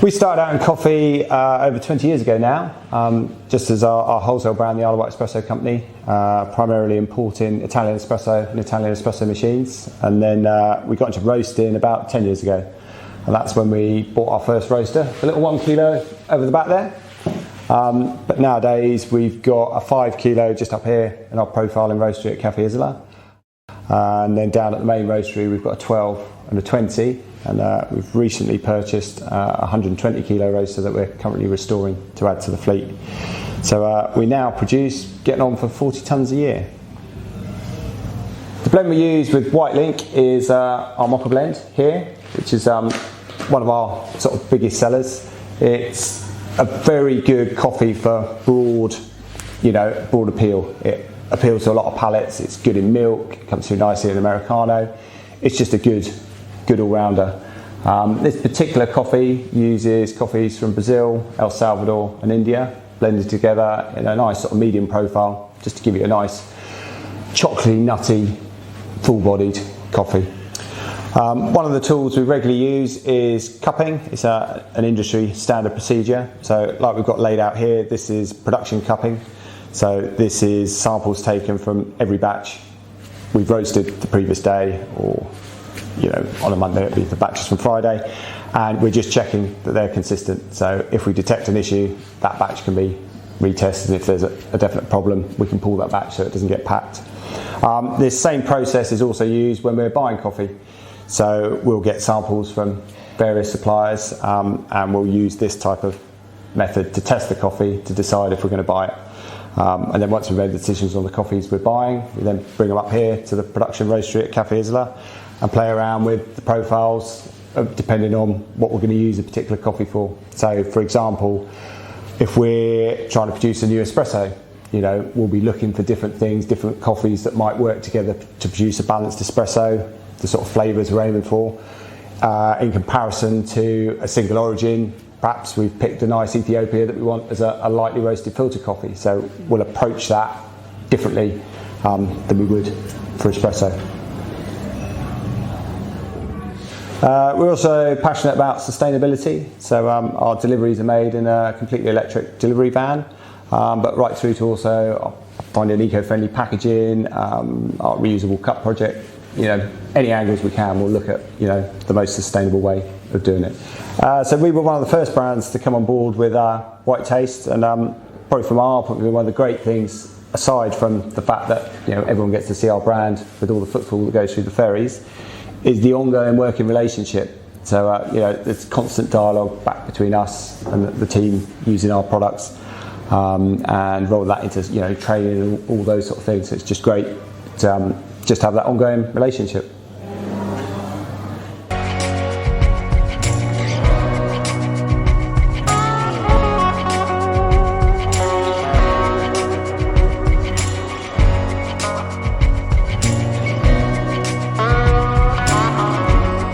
We started out in coffee over 20 years ago now, just as our wholesale brand, the Isle of Wight Espresso Company, primarily importing Italian espresso and Italian espresso machines. And then we got into roasting about 10 years ago. And that's when we bought our first roaster, a little 1 kilo over the back there. But nowadays we've got a 5 kilo just up here in our profiling roastery at Cafe Isola. And then down at the main roastery we've got a 12 and a 20. And we've recently purchased a 120 kilo roaster that we're currently restoring to add to the fleet. So we now produce, getting on for 40 tonnes a year. The blend we use with Wight Link is our mocha blend here, which is one of our sort of biggest sellers. It's a very good coffee for broad appeal. It appeals to a lot of palates. It's good in milk, it comes through nicely in Americano. It's just a good all-rounder. This particular coffee uses coffees from Brazil, El Salvador and India, blended together in a nice sort of medium profile, just to give you a nice chocolatey, nutty, full-bodied coffee. One of the tools we regularly use is cupping. It's an industry standard procedure. So like we've got laid out here, this is production cupping. So this is samples taken from every batch we've roasted the previous day, or on a Monday it'd be the batches from Friday, and we're just checking that they're consistent. So if we detect an issue, that batch can be retested. If there's a definite problem, we can pull that batch so it doesn't get packed. This same process is also used when we're buying coffee. So we'll get samples from various suppliers and we'll use this type of method to test the coffee to decide if we're going to buy it. And then once we've made the decisions on the coffees we're buying, we then bring them up here to the production roastery at Cafe Isola and play around with the profiles depending on what we're going to use a particular coffee for. So for example, if we're trying to produce a new espresso, we'll be looking for different things, different coffees that might work together to produce a balanced espresso, the sort of flavours we're aiming for. In comparison to a single origin, perhaps we've picked a nice Ethiopia that we want as a lightly roasted filter coffee. So we'll approach that differently than we would for espresso. We're also passionate about sustainability. So our deliveries are made in a completely electric delivery van, but right through to also finding eco-friendly packaging, our reusable cup project. Any angles we can, we'll look at the most sustainable way of doing it. So we were one of the first brands to come on board with Wight Taste, and probably from our point of view, one of the great things, aside from the fact that everyone gets to see our brand with all the footfall that goes through the ferries, is the ongoing working relationship. So there's constant dialogue back between us and the team using our products, and roll that into training and all those sort of things. So it's just great to just have that ongoing relationship.